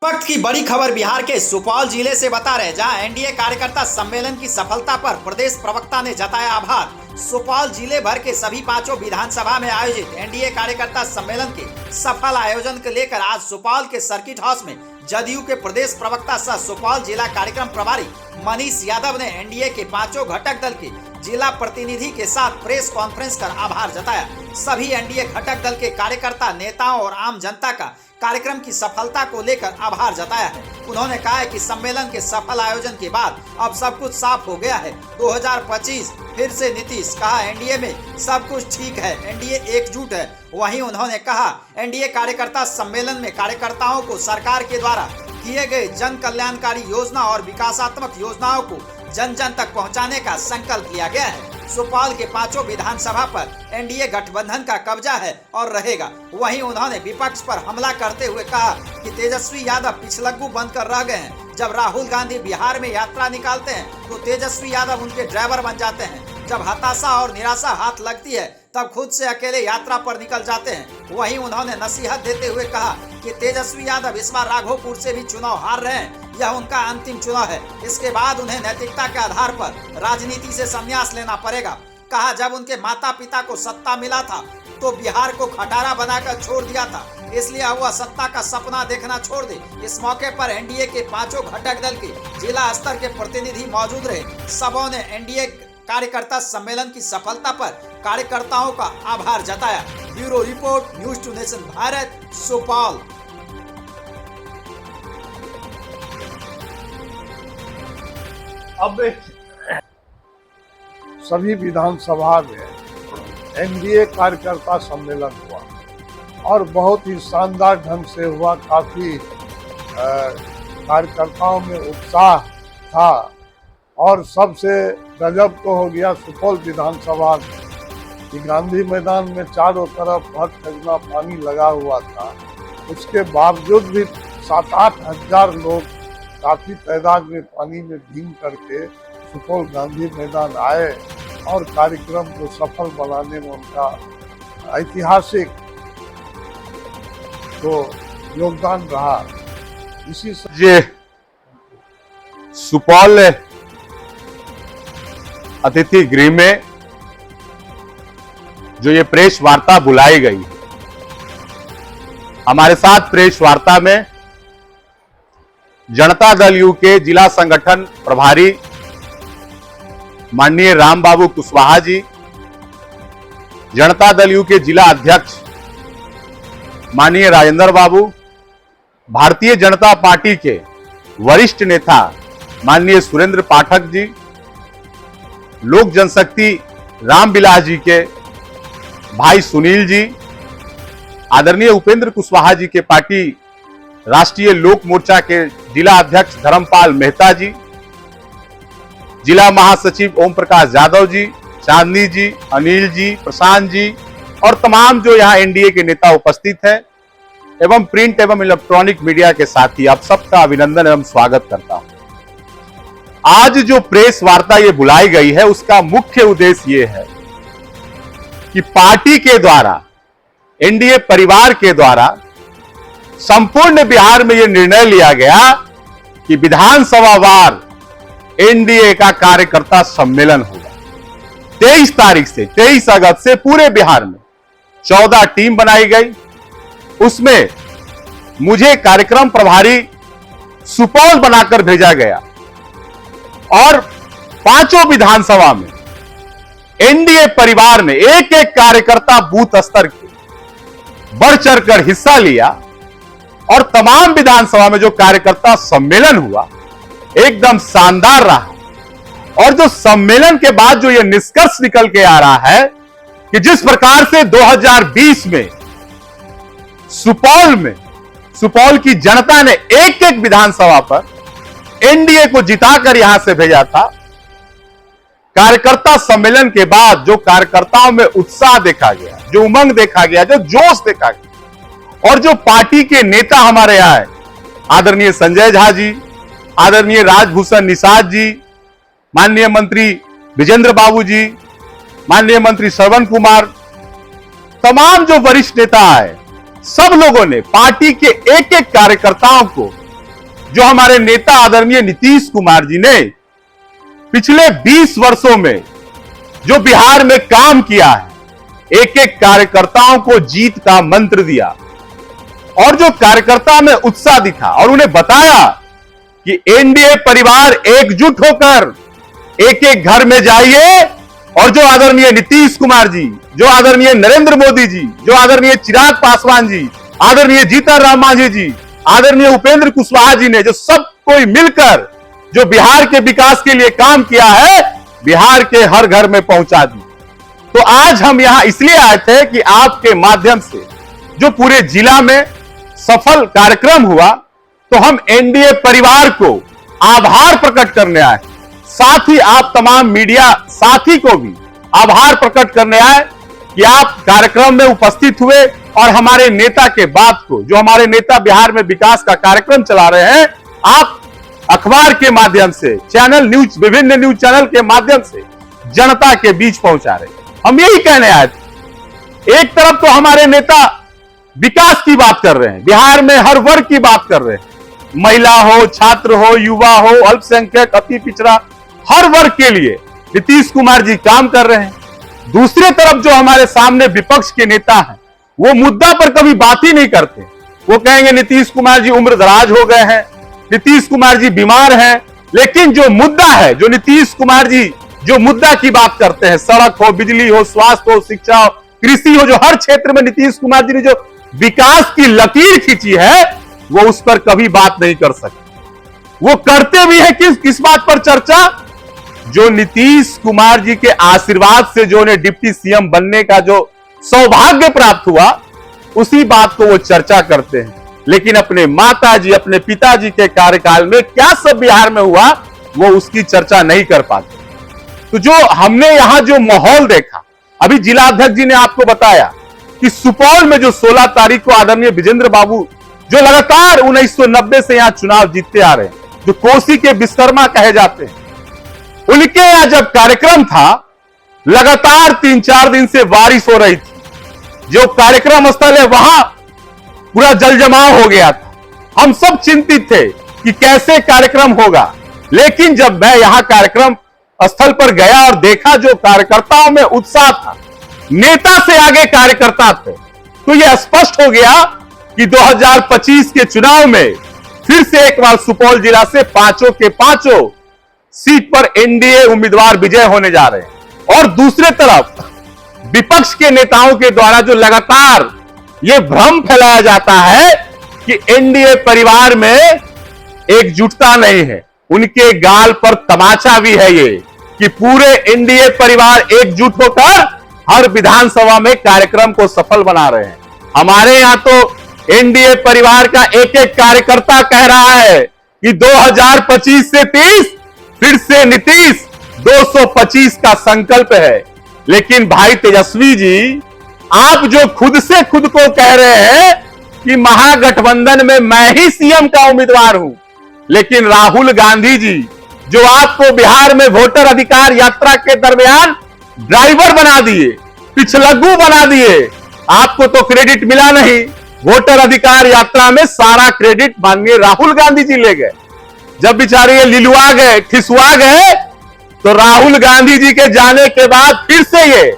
वक्त की बड़ी खबर बिहार के सुपौल जिले से बता रहे, जहां एनडीए कार्यकर्ता सम्मेलन की सफलता पर प्रदेश प्रवक्ता ने जताया आभार। सुपौल जिले भर के सभी पांचों विधानसभा में आयोजित एनडीए कार्यकर्ता सम्मेलन के सफल आयोजन को लेकर आज सुपौल के सर्किट हाउस में जदयू के प्रदेश प्रवक्ता सह सुपौल जिला कार्यक्रम प्रभारी मनीष यादव ने एनडीए के पांचों घटक दल के जिला प्रतिनिधि के साथ प्रेस कॉन्फ्रेंस कर आभार जताया। सभी एनडीए घटक दल के कार्यकर्ता, नेताओं और आम जनता का कार्यक्रम की सफलता को लेकर आभार जताया है। उन्होंने कहा है कि सम्मेलन के सफल आयोजन के बाद अब सब कुछ साफ हो गया है। 2025 फिर से नीतीश, कहा एनडीए में सब कुछ ठीक है, एनडीए एकजुट है। वहीं उन्होंने कहा एनडीए कार्यकर्ता सम्मेलन में कार्यकर्ताओं को सरकार के द्वारा किए गए जन कल्याणकारी योजना और विकासात्मक योजनाओं को जन जन तक पहुंचाने का संकल्प लिया गया है। सुपौल के पांचों विधानसभा पर एनडीए गठबंधन का कब्जा है और रहेगा। वहीं उन्होंने विपक्ष पर हमला करते हुए कहा कि तेजस्वी यादव पिछलग्गू बनकर रह गए हैं। जब राहुल गांधी बिहार में यात्रा निकालते हैं तो तेजस्वी यादव उनके ड्राइवर बन जाते हैं। जब हताशा और निराशा हाथ लगती है तब खुद से अकेले यात्रा पर निकल जाते हैं। वहीं उन्होंने नसीहत देते हुए कहा कि तेजस्वी यादव इस बार राघोपुर से भी चुनाव हार रहे हैं, यह उनका अंतिम चुनाव है। इसके बाद उन्हें नैतिकता के आधार पर राजनीति से संन्यास लेना पड़ेगा। कहा जब उनके माता पिता को सत्ता मिला था तो बिहार को खटारा बनाकर छोड़ दिया था, इसलिए अब वह सत्ता का सपना देखना छोड़ दे। इस मौके पर एनडीए के पांचों घटक दल के जिला स्तर के प्रतिनिधि मौजूद रहे। सबों ने एनडीए कार्यकर्ता सम्मेलन की सफलता पर कार्यकर्ताओं का आभार जताया। Bureau report, news to nation Bharat, Supaul. अब सभी विधानसभा में एनडीए कार्यकर्ता सम्मेलन हुआ और बहुत ही शानदार ढंग से हुआ। काफी कार्यकर्ताओं में उत्साह था और सबसे गजब तो हो गया सुपौल विधानसभा कि गांधी मैदान में चारों तरफ हर ठगना पानी लगा हुआ था। उसके बावजूद भी 7-8 हजार लोग काफी तादाद में पानी में भीग करके सुपौल गांधी मैदान आए और कार्यक्रम को सफल बनाने में उनका ऐतिहासिक तो योगदान रहा। इसी से सुपौल अतिथि गृह में जो ये प्रेस वार्ता बुलाई गई, हमारे साथ प्रेस वार्ता में जनता दल यू के जिला संगठन प्रभारी माननीय राम बाबू कुशवाहा जी, जनता दल यू के जिला अध्यक्ष माननीय राजेंद्र बाबू, भारतीय जनता पार्टी के वरिष्ठ नेता माननीय सुरेंद्र पाठक जी, लोक जनशक्ति रामविलास जी के भाई सुनील जी, आदरणीय उपेंद्र कुशवाहा जी के पार्टी राष्ट्रीय लोक मोर्चा के जिला अध्यक्ष धर्मपाल मेहता जी, जिला महासचिव ओम प्रकाश यादव जी, चांदनी जी, अनिल जी, प्रशांत जी और तमाम जो यहाँ एनडीए के नेता उपस्थित हैं एवं प्रिंट एवं इलेक्ट्रॉनिक मीडिया के साथी, आप सबका अभिनंदन एवं स्वागत करता हूं। आज जो प्रेस वार्ता ये बुलाई गई है उसका मुख्य उद्देश्य ये है कि पार्टी के द्वारा, एनडीए परिवार के द्वारा संपूर्ण बिहार में यह निर्णय लिया गया कि विधानसभा वार एनडीए का कार्यकर्ता सम्मेलन होगा। 23 तारीख से 23 अगस्त से पूरे बिहार में 14 टीम बनाई गई। उसमें मुझे कार्यक्रम प्रभारी सुपौल बनाकर भेजा गया और पांचों विधानसभा में एनडीए परिवार ने एक एक कार्यकर्ता बूथ स्तर के बढ़ चढ़कर हिस्सा लिया और तमाम विधानसभा में जो कार्यकर्ता सम्मेलन हुआ एकदम शानदार रहा। और जो सम्मेलन के बाद जो यह निष्कर्ष निकल के आ रहा है कि जिस प्रकार से 2020 में सुपौल की जनता ने एक एक विधानसभा पर एनडीए को जिताकर यहां से भेजा था, कार्यकर्ता सम्मेलन के बाद जो कार्यकर्ताओं में उत्साह देखा गया, जो उमंग देखा गया, जो जोश देखा गया और जो पार्टी के नेता हमारे आए, आदरणीय संजय झा जी, आदरणीय राजभूषण निषाद जी, माननीय मंत्री विजेंद्र बाबू जी, माननीय मंत्री श्रवण कुमार, तमाम जो वरिष्ठ नेता आए, सब लोगों ने पार्टी के एक एक कार्यकर्ताओं को जो हमारे नेता आदरणीय नीतीश कुमार जी ने पिछले 20 वर्षों में जो बिहार में काम किया है, एक एक कार्यकर्ताओं को जीत का मंत्र दिया और जो कार्यकर्ता में उत्साह दिखा और उन्हें बताया कि एनडीए परिवार एकजुट होकर एक एक घर में जाइए और जो आदरणीय नीतीश कुमार जी, जो आदरणीय नरेंद्र मोदी जी, जो आदरणीय चिराग पासवान जी, आदरणीय जीतन राम मांझी जी, आदरणीय उपेंद्र कुशवाहा जी ने जो सब कोई मिलकर जो बिहार के विकास के लिए काम किया है, बिहार के हर घर में पहुंचा दी। तो आज हम यहां इसलिए आए थे कि आपके माध्यम से जो पूरे जिला में सफल कार्यक्रम हुआ, तो हम एनडीए परिवार को आभार प्रकट करने आए, साथ ही आप तमाम मीडिया साथी को भी आभार प्रकट करने आए कि आप कार्यक्रम में उपस्थित हुए और हमारे नेता के बात को, जो हमारे नेता बिहार में विकास का कार्यक्रम चला रहे हैं, आप अखबार के माध्यम से, चैनल न्यूज, विभिन्न न्यूज चैनल के माध्यम से जनता के बीच पहुंचा रहे। हम यही कहने आए थे, एक तरफ तो हमारे नेता विकास की बात कर रहे हैं, बिहार में हर वर्ग की बात कर रहे हैं, महिला हो, छात्र हो, युवा हो, अल्पसंख्यक, अति पिछड़ा, हर वर्ग के लिए नीतीश कुमार जी काम कर रहे हैं। दूसरे तरफ जो हमारे सामने विपक्ष के नेता हैं, वो मुद्दा पर कभी बात ही नहीं करते। वो कहेंगे नीतीश कुमार जी उम्र दराज हो गए हैं, नीतीश कुमार जी बीमार हैं, लेकिन जो मुद्दा है, जो नीतीश कुमार जी जो मुद्दा की बात करते हैं, सड़क हो, बिजली हो, स्वास्थ्य हो, शिक्षा हो, कृषि हो, जो हर क्षेत्र में नीतीश कुमार जी ने जो विकास की लकीर खींची है, वो उस पर कभी बात नहीं कर सकते। वो करते भी है किस बात पर चर्चा? जो नीतीश कुमार जी के आशीर्वाद से जो उन्हें डिप्टी सीएम बनने का जो सौभाग्य प्राप्त हुआ, उसी बात को वो चर्चा करते हैं। लेकिन अपने माता जी, अपने पिताजी के कार्यकाल में क्या सब बिहार में हुआ, वो उसकी चर्चा नहीं कर पाते। तो जो हमने यहां जो माहौल देखा, अभी जिलाध्यक्ष जी ने आपको बताया कि सुपौल में जो 16 तारीख को आदरणीय विजेंद्र बाबू, जो लगातार 1990 से यहां चुनाव जीतते आ रहे हैं, जो कोसी के विश्वकर्मा कहे जाते हैं, उनके यहां जब कार्यक्रम था, लगातार 3-4 दिन से बारिश हो रही थी। जो कार्यक्रम स्थल है वहां पूरा जलजमाव हो गया था। हम सब चिंतित थे कि कैसे कार्यक्रम होगा, लेकिन जब मैं यहां कार्यक्रम स्थल पर गया और देखा जो कार्यकर्ताओं में उत्साह था, नेता से आगे कार्यकर्ता थे, तो यह स्पष्ट हो गया कि 2025 के चुनाव में फिर से एक बार सुपौल जिला से पांचों के पांचों सीट पर एनडीए उम्मीदवार विजय होने जा रहे हैं। और दूसरे तरफ विपक्ष के नेताओं के द्वारा जो लगातार यह भ्रम फैलाया जाता है कि एनडीए परिवार में एकजुटता नहीं है, उनके गाल पर तमाचा भी है ये कि पूरे एनडीए परिवार एकजुट होकर हर विधानसभा में कार्यक्रम को सफल बना रहे हैं। हमारे यहां तो एनडीए परिवार का एक एक कार्यकर्ता कह रहा है कि 2025 से 30 फिर से नीतीश 225 का संकल्प है। लेकिन भाई तेजस्वी जी, आप जो खुद से खुद को कह रहे हैं कि महागठबंधन में मैं ही सीएम का उम्मीदवार हूं, लेकिन राहुल गांधी जी जो आपको बिहार में वोटर अधिकार यात्रा के दरमियान ड्राइवर बना दिए, पिछलग्गू बना दिए, आपको तो क्रेडिट मिला नहीं। वोटर अधिकार यात्रा में सारा क्रेडिट माननीय राहुल गांधी जी ले गए। जब बेचारे ये लिलुआ गए, ठिसुआ गए, तो राहुल गांधी जी के जाने के बाद फिर से ये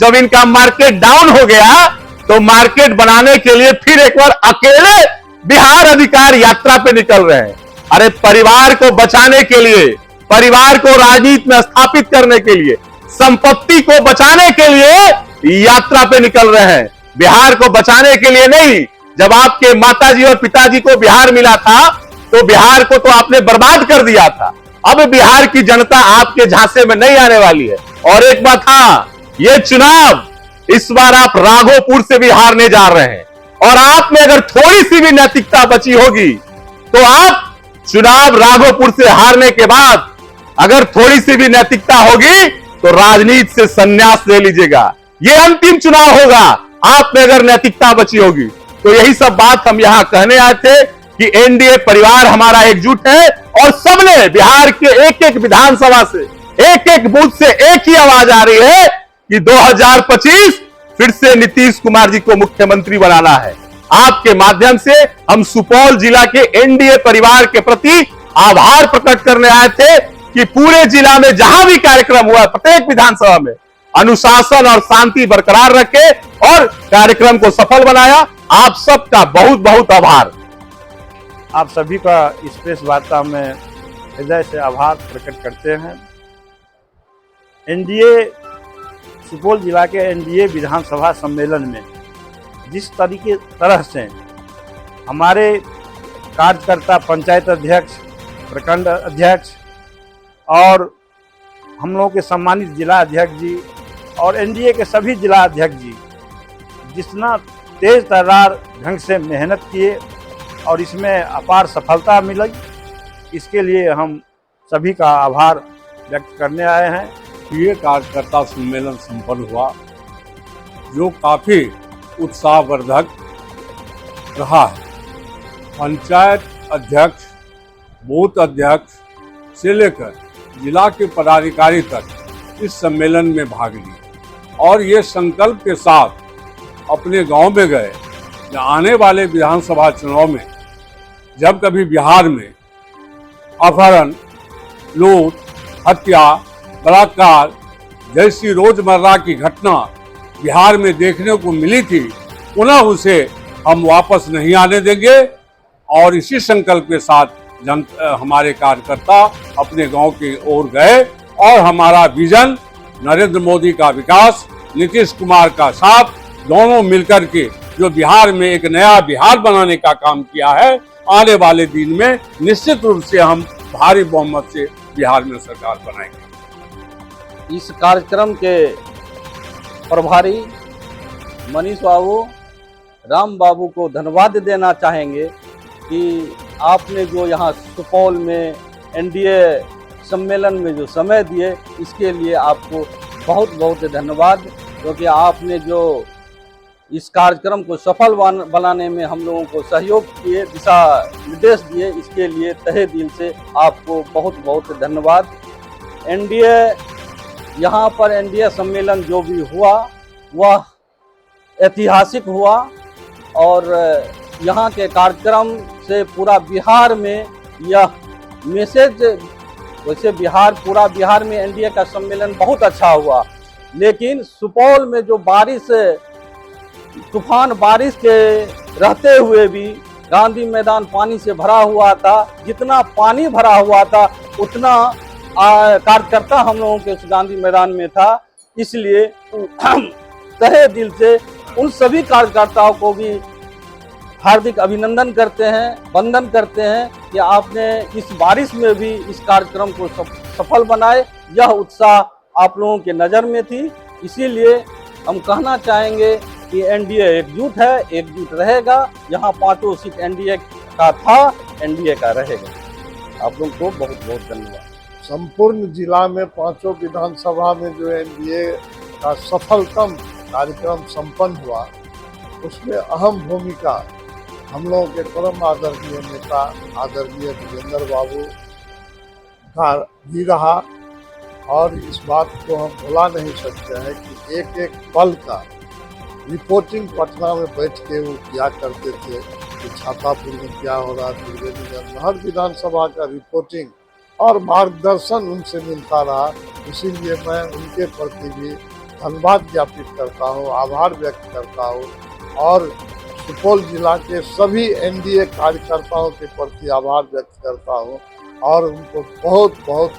जब इनका मार्केट डाउन हो गया, तो मार्केट बनाने के लिए फिर एक बार अकेले बिहार अधिकार यात्रा पे निकल रहे हैं। अरे परिवार को बचाने के लिए, परिवार को राजनीति में स्थापित करने के लिए, संपत्ति को बचाने के लिए यात्रा पे निकल रहे हैं, बिहार को बचाने के लिए नहीं। जब आपके माताजी और पिताजी को बिहार मिला था, तो बिहार को तो आपने बर्बाद कर दिया था। अब बिहार की जनता आपके झांसे में नहीं आने वाली है। और एक बात, हाँ, ये चुनाव इस बार आप राघोपुर से भी हारने जा रहे हैं, और आप में अगर थोड़ी सी भी नैतिकता बची होगी, तो आप चुनाव राघोपुर से हारने के बाद अगर थोड़ी सी भी नैतिकता होगी, तो राजनीति से संन्यास ले लीजिएगा। ये अंतिम चुनाव होगा, आप में अगर नैतिकता बची होगी। तो यही सब बात हम यहां कहने आए थे कि एनडीए परिवार हमारा एकजुट है, और सबने बिहार के एक एक विधानसभा से, एक एक बूथ से एक ही आवाज आ रही है कि 2025 फिर से नीतीश कुमार जी को मुख्यमंत्री बनाना है। आपके माध्यम से हम सुपौल जिला के एनडीए परिवार के प्रति आभार प्रकट करने आए थे कि पूरे जिला में जहां भी कार्यक्रम हुआ, प्रत्येक विधानसभा में अनुशासन और शांति बरकरार रखे और कार्यक्रम को सफल बनाया। आप सबका बहुत बहुत आभार। आप सभी का इस प्रेस वार्ता में हृदय से आभार प्रकट करते हैं। एनडीए सुपौल जिला के एनडीए विधानसभा सम्मेलन में जिस तरह से हमारे कार्यकर्ता, पंचायत अध्यक्ष, प्रखंड अध्यक्ष और हम लोगों के सम्मानित जिला अध्यक्ष जी और एनडीए के सभी जिला अध्यक्ष जी जितना तेज तर्रार ढंग से मेहनत किए और इसमें अपार सफलता मिली, इसके लिए हम सभी का आभार व्यक्त करने आए हैं। ये कार्यकर्ता सम्मेलन संपन्न हुआ जो काफ़ी उत्साहवर्धक रहा है। पंचायत अध्यक्ष, बूथ अध्यक्ष से लेकर जिला के पदाधिकारी तक इस सम्मेलन में भाग लिए और ये संकल्प के साथ अपने गांव में गए कि आने वाले विधानसभा चुनाव में जब कभी बिहार में अपहरण, लूट, हत्या, बलात्कार जैसी रोजमर्रा की घटना बिहार में देखने को मिली थी, पुनः उसे हम वापस नहीं आने देंगे। और इसी संकल्प के साथ हमारे कार्यकर्ता अपने गांव की ओर गए और हमारा विजन नरेंद्र मोदी का विकास, नीतीश कुमार का साथ, दोनों मिलकर के जो बिहार में एक नया बिहार बनाने का काम किया है, आने वाले दिन में निश्चित रूप से हम भारी बहुमत से बिहार में सरकार बनाएंगे। इस कार्यक्रम के प्रभारी मनीष बाबू, राम बाबू को धन्यवाद देना चाहेंगे कि आपने जो यहाँ सुपौल में एनडीए सम्मेलन में जो समय दिए, इसके लिए आपको बहुत बहुत धन्यवाद, क्योंकि आपने जो इस कार्यक्रम को सफल बनाने में हम लोगों को सहयोग किए, दिशा निर्देश दिए, इसके लिए तहे दिल से आपको बहुत बहुत धन्यवाद। एनडीए यहाँ पर एनडीए सम्मेलन जो भी हुआ वह ऐतिहासिक हुआ और यहाँ के कार्यक्रम से पूरा बिहार में यह मैसेज, वैसे पूरा बिहार में एनडीए का सम्मेलन बहुत अच्छा हुआ, लेकिन सुपौल में जो तूफान बारिश के रहते हुए भी गांधी मैदान पानी से भरा हुआ था। जितना पानी भरा हुआ था उतना कार्यकर्ता हम लोगों के उस गांधी मैदान में था, इसलिए तहे दिल से उन सभी कार्यकर्ताओं को भी हार्दिक अभिनंदन करते हैं, वंदन करते हैं कि आपने इस बारिश में भी इस कार्यक्रम को सफल बनाए। यह उत्साह आप लोगों के नज़र में थी, इसीलिए हम कहना चाहेंगे कि एनडीए एकजुट है, एकजुट रहेगा। यहाँ 5 सीट एनडीए का था, एनडीए का रहेगा। आप लोगों को बहुत बहुत धन्यवाद। संपूर्ण जिला में 5 विधानसभा में जो एनडीए का सफलतम कार्यक्रम संपन्न हुआ, उसमें अहम भूमिका हम लोगों के परम आदरणीय नेता आदरणीय विजेंद्र बाबू का भी रहा। और इस बात को हम भुला नहीं सकते हैं कि एक एक पल का रिपोर्टिंग पटना में बैठ के वो किया करते थे कि छातापुर में क्या हो रहा, त्रिवेणीगंज में, हर विधानसभा का रिपोर्टिंग और मार्गदर्शन उनसे मिलता रहा। इसीलिए मैं उनके प्रति भी धन्यवाद ज्ञापित करता हूँ, आभार व्यक्त करता हूँ और सुपौल जिला के सभी एनडीए कार्यकर्ताओं के प्रति आभार व्यक्त करता हूँ और उनको बहुत बहुत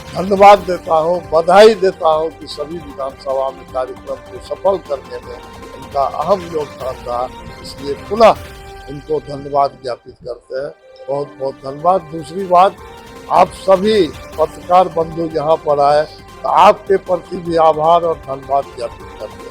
धन्यवाद देता हूँ, बधाई देता हूँ कि सभी विधानसभा में कार्यक्रम को सफल करने में उनका अहम योगदान रहा। इसलिए पुनः उनको धन्यवाद ज्ञापित करते हैं। बहुत बहुत धन्यवाद। दूसरी बात, आप सभी पत्रकार बंधु यहाँ पर आए तो आपके प्रति भी आभार और धन्यवाद ज्ञापित करते हैं।